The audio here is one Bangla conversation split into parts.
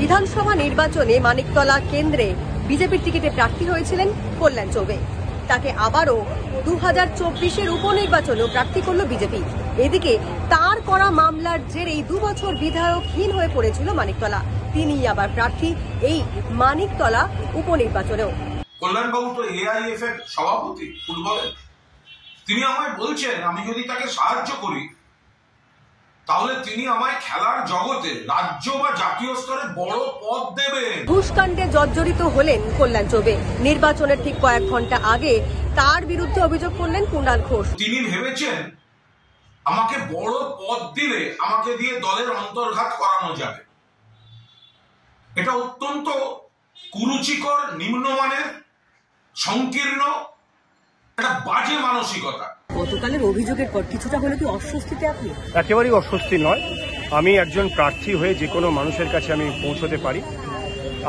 বিধানসভা নির্বাচনে মানিকতলা কেন্দ্রে বিজেপির টিকিটে প্রার্থী হয়েছিলেন কল্যাণ চৌবে। তাকে আবারও 2024-এর উপনির্বাচনেও প্রার্থী করল বিজেপি। এদিকে তার করা মামলার জেরেই 2 বছর বিধায়কহীন হয়ে পড়েছিল মানিকতলা। তিনি আবার প্রার্থী এই মানিকতলা উপনির্বাচনেও। কল্যাণবাবু তো এআইএফ-এর সভাপতি ফুটবলের, তিনি আমায় বলছেন আমি যদি তাকে সাহায্য করি তাহলে তিনি আমায় খেলার জগতে রাজ্য বা জাতীয় স্তরে বড় পদ দেবেন। ঘুষকাণ্ডে জর্জরিত হলেন কল্যাণ চৌবে। নির্বাচনের ঠিক কয়েক ঘন্টা আগে তার বিরুদ্ধে অভিযোগ করলেন কুণাল ঘোষ। তিনি ভেবেছেন আমাকে বড় পদ দিলে আমাকে দিয়ে দলের অন্তর্ঘাত করানো যাবে। এটা অত্যন্ত কুরুচিকর, নিম্নমানের, সংকীর্ণ, একটা বাজে মানসিকতা। গতকালের অভিযোগের পর কিছুটা হলে কি অস্বস্তিতে আপনি? একেবারেই অস্বস্তি নয়। আমি একজন প্রার্থী হয়ে যে কোনো মানুষের কাছে আমি পৌঁছতে পারি।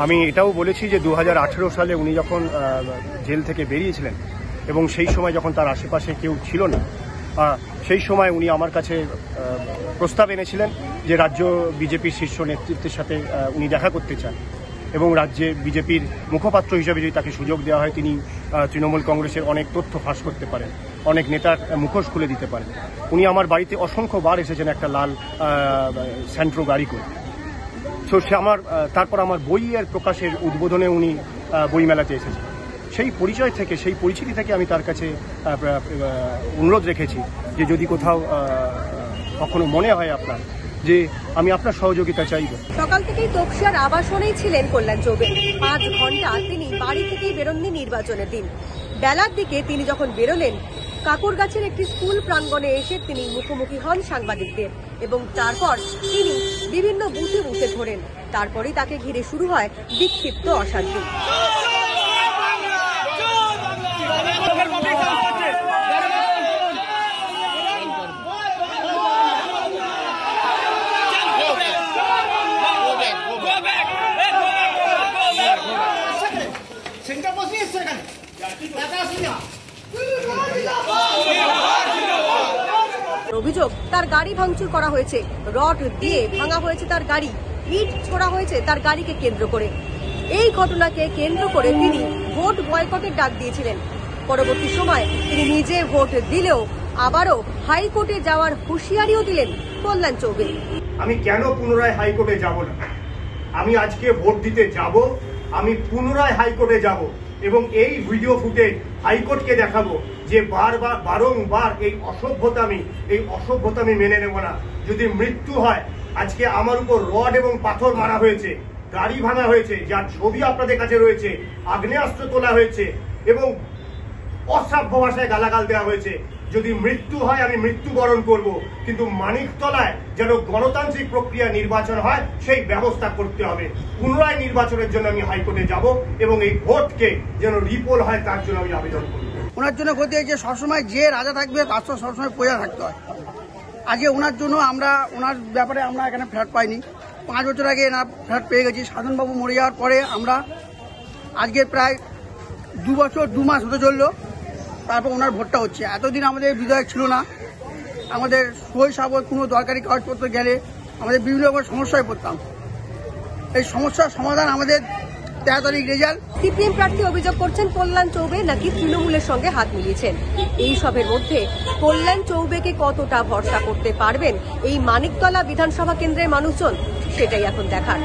আমি এটাও বলেছি যে 2018 সালে উনি যখন জেল থেকে বেরিয়েছিলেন এবং সেই সময় যখন তার আশেপাশে কেউ ছিল না, সেই সময় উনি আমার কাছে প্রস্তাব এনেছিলেন যে রাজ্য বিজেপির শীর্ষ নেতৃত্বের সাথে উনি দেখা করতে চান এবং রাজ্যে বিজেপির মুখপাত্র হিসেবে যদি তাকে সুযোগ দেওয়া হয় তিনি তৃণমূল কংগ্রেসের অনেক তথ্য ফাঁস করতে পারেন, অনেক নেতার মুখোশ খুলে দিতে পারেন। উনি আমার বাড়িতে অসংখ্যবার এসেছেন একটা লাল স্যান্ট্রো গাড়ি করে। তো সে তারপর আমার বইয়ের প্রকাশের উদ্বোধনে উনি বইমেলাতে এসেছেন। সেই পরিচয় থেকে, সেই পরিচিতি থেকে আমি তার কাছে অনুরোধ রেখেছি যে যদি কোথাও কখনো মনে হয় আপনার যে আমি আপনার সহযোগিতা চাইব। সকাল থেকেই তপসিয়ার আবাসনেই ছিলেন কল্যাণ চৌবে। 5 ঘন্টা তিনি বাড়ি থেকেই বেরোননি নির্বাচনের দিন। বেলার দিকে তিনি যখন বেরোলেন, কাকুরগাছের একটি স্কুল প্রাঙ্গণে এসে তিনি মুখোমুখি হন সাংবাদিকদের এবং তারপর তিনি বিভিন্ন বুথে বুথে ঘোরেন। তারপরেই তাকে ঘিরে শুরু হয় বিক্ষিপ্ত অশান্তি। অভিযোগ, তার গাড়ি ভাঙচুর করা হয়েছে, রড দিয়ে ভাঙা হয়েছে তার গাড়ি, ইট ছোড়া হয়েছে তার গাড়িকে কেন্দ্র করে। এই ঘটনাকে কেন্দ্র করে তিনি ভোট বয়কটের ডাক দিয়েছিলেন। পরবর্তী সময় তিনি নিজে ভোট দিলেও আবারও হাইকোর্টে যাওয়ার হুঁশিয়ারিও দিলেন কল্যাণ চৌবে। আমি কেন পুনরায় হাইকোর্টে যাব না? আমি আজকে ভোট দিতে যাব, আমি পুনরায় হাইকোর্টে যাব এবং এই ভিডিও ফুটেজ হাইকোর্টকে দেখাবো যে বারংবার এই অসভ্যতা আমি মেনে নেব না। যদি মৃত্যু হয়, আজকে আমার উপর রড এবং পাথর মারা হয়েছে, গাড়ি ভাঙা হয়েছে, যার ছবি আপনাদের কাছে রয়েছে, আগ্নেয়াস্ত্র তোলা হয়েছে এবং অসভ্য ভাষায় গালাগাল দেওয়া হয়েছে। যদি মৃত্যু হয় আমি মৃত্যুবরণ করব, কিন্তু মানিকতলায় যেন গণতান্ত্রিক প্রক্রিয়া নির্বাচন হয় সেই ব্যবস্থা করতে হবে। পুনরায় নির্বাচনের জন্য আমি হাইকোর্টে যাব এবং এই ভোটকে যেন রিপোল হয় তার জন্য আমি আবেদন করব। ওনার জন্য ক্ষতি যে সবসময় যে রাজা থাকবে তার তো সবসময় প্রজা থাকতে হয়। আজকে ওনার জন্য ওনার ব্যাপারে আমরা এখানে ফ্ল্যাট পাইনি। 5 বছর আগে এনার ফ্ল্যাট পেয়ে গেছি। সাধনবাবু মরে যাওয়ার পরে আমরা আজকে প্রায় 2 বছর 2 মাস হতে চললো, তারপর ওনার ভোটটা হচ্ছে। এতদিন আমাদের বিধায়ক ছিল না, আমাদের সই সাবর কোনো দরকারি কাগজপত্র গেলে আমাদের বিভিন্ন রকম সমস্যায় পড়তাম। এই সমস্যার সমাধান আমাদের 13 তারিখ রেজাল্ট। সিপিএম প্রার্থী অভিযোগ করছেন কল্যাণ চৌবে নাকি তৃণমূলের সঙ্গে হাত মিলিয়েছেন। এই সবের মধ্যে কল্যাণ চৌবেকে কতটা ভরসা করতে পারবেন এই মানিকতলা বিধানসভা কেন্দ্রের মানুষজন, সেটাই এখন দেখার।